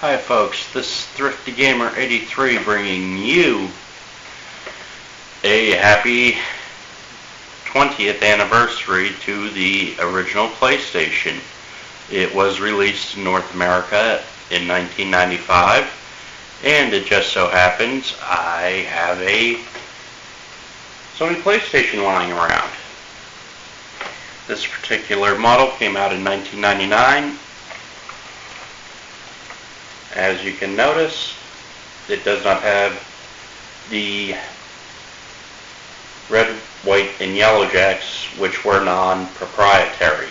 Hi folks, this is Thrifty Gamer 83 bringing you a happy 20th anniversary to the original PlayStation. It was released in North America in 1995, and it just so happens I have a Sony PlayStation lying around. This particular model came out in 1999. As you can notice, it does not have the red, white, and yellow jacks, which were non-proprietary,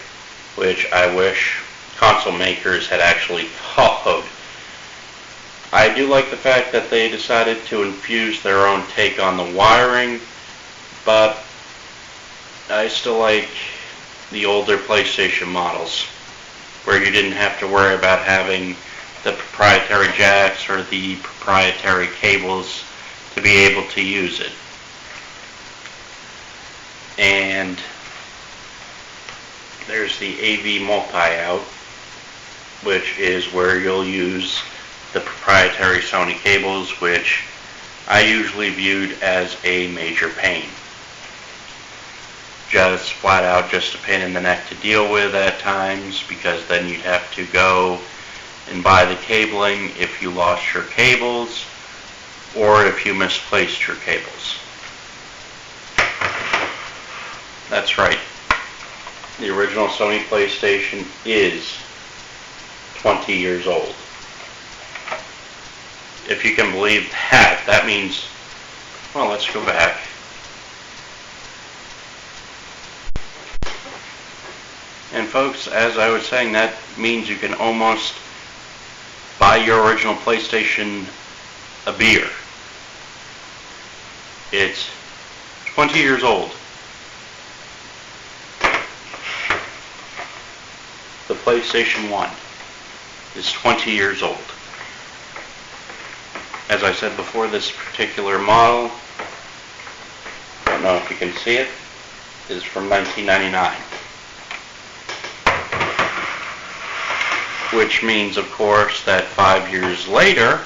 which I wish console makers had actually followed. I do like the fact that they decided to infuse their own take on the wiring, but I still like the older PlayStation models, where you didn't have to worry about having the proprietary jacks or the proprietary cables to be able to use it. And there's the AV multi-out, which is where you'll use the proprietary Sony cables, which I usually viewed as a major pain. Just flat out just a pain in the neck to deal with at times, because then you'd have to go and buy the cabling if you lost your cables or if you misplaced your cables. That's right. The original Sony PlayStation is 20 years old. If you can believe that, that means, well, let's go back. And folks, as I was saying, that means you can almost buy your original PlayStation a beer. It's 20 years old. The PlayStation 1 is 20 years old. As I said before, this particular model, I don't know if you can see it, is from 1999. Which means, of course, that 5 years later,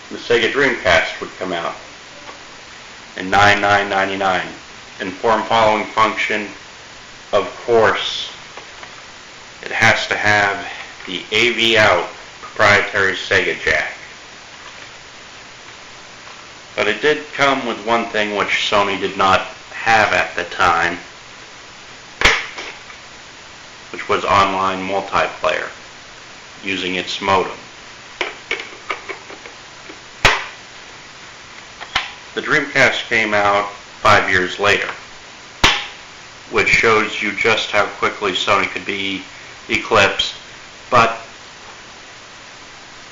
the Sega Dreamcast would come out in 99.99. And form following function, of course, it has to have the AV out proprietary Sega jack. But it did come with one thing which Sony did not have at the time, which was online multiplayer, using its modem. The Dreamcast came out 5 years later, which shows you just how quickly Sony could be eclipsed. But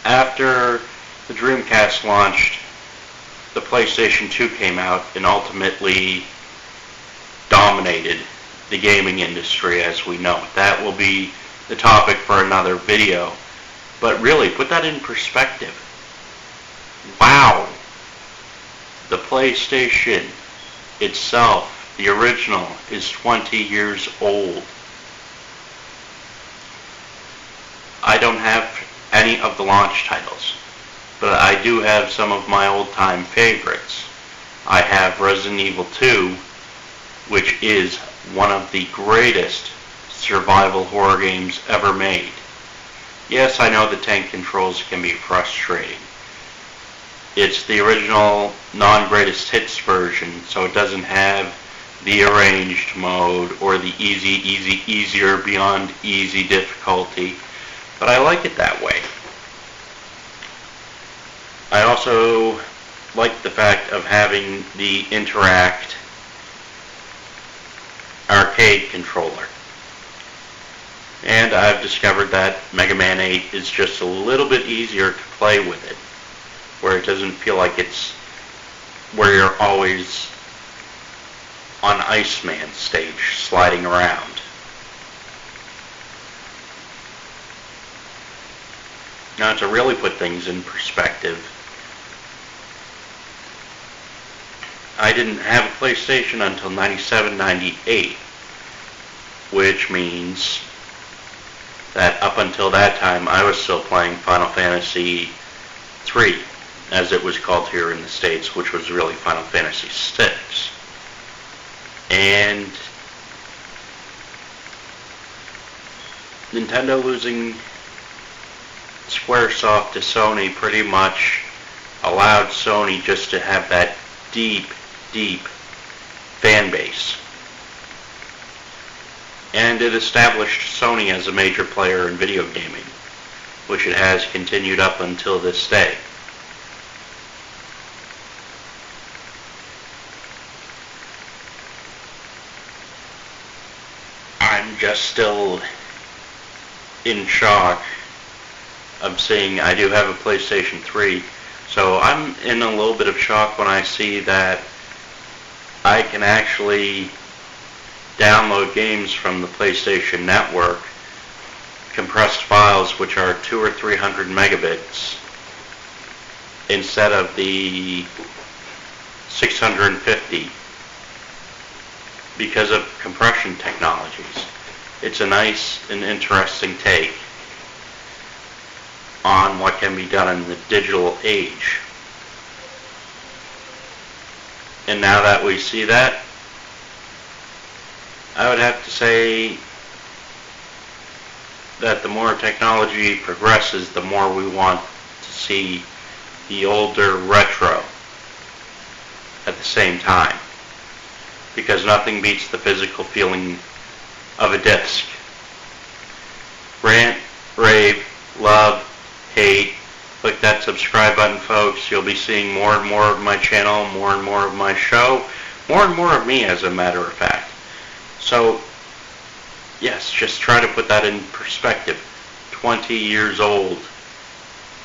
after the Dreamcast launched, the PlayStation 2 came out and ultimately dominated the gaming industry as we know it. That will be the topic for another video. But really, put that in perspective. Wow! The PlayStation itself, the original, is 20 years old. I don't have any of the launch titles, but I do have some of my old-time favorites. I have Resident Evil 2, which is one of the greatest survival horror games ever made. Yes, I know the tank controls can be frustrating. It's the original non-greatest hits version, so it doesn't have the arranged mode or the easier beyond easy difficulty, but I like it that way. I also like the fact of having the Interact arcade controller. And I've discovered that Mega Man 8 is just a little bit easier to play with it, where it doesn't feel like it's where you're always on Iceman stage sliding around. Now, to really put things in perspective, I didn't have a PlayStation until 97, 98, which means that up up until that time, I was still playing Final Fantasy III, as it was called here in the States, which was really Final Fantasy VI. And Nintendo losing Squaresoft to Sony pretty much allowed Sony just to have that deep, deep fan base. And it established Sony as a major player in video gaming, which it has continued up until this day. I'm just still in shock of seeing I do have a PlayStation 3, so I'm in a little bit of shock when I see that I can actually download games from the PlayStation Network, compressed files which are 200 or 300 megabits, instead of the 650, because of compression technologies. It's a nice and interesting take on what can be done in the digital age. And now that we see that, I would have to say that the more technology progresses, the more we want to see the older retro at the same time. Because nothing beats the physical feeling of a disc. Rant, rave, love, hate. Click that subscribe button, folks. You'll be seeing more and more of my channel, more and more of my show, more and more of me, as a matter of fact. So, yes, just try to put that in perspective. 20 years old.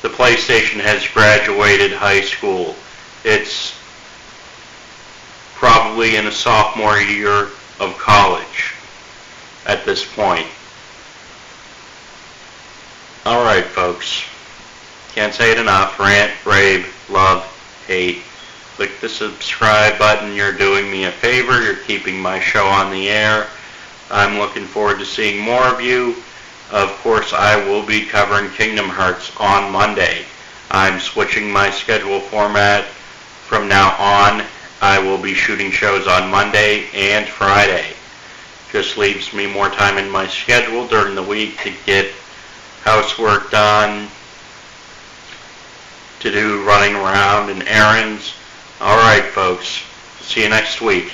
The PlayStation has graduated high school. It's probably in a sophomore year of college at this point. Alright, folks. Can't say it enough. Rant, rave, love, hate. Click the subscribe button. You're doing me a favor. You're keeping my show on the air. I'm looking forward to seeing more of you. Of course, I will be covering Kingdom Hearts on Monday. I'm switching my schedule format from now on. I will be shooting shows on Monday and Friday. Just leaves me more time in my schedule during the week to get housework done, to do running around and errands. Alright, folks. See you next week.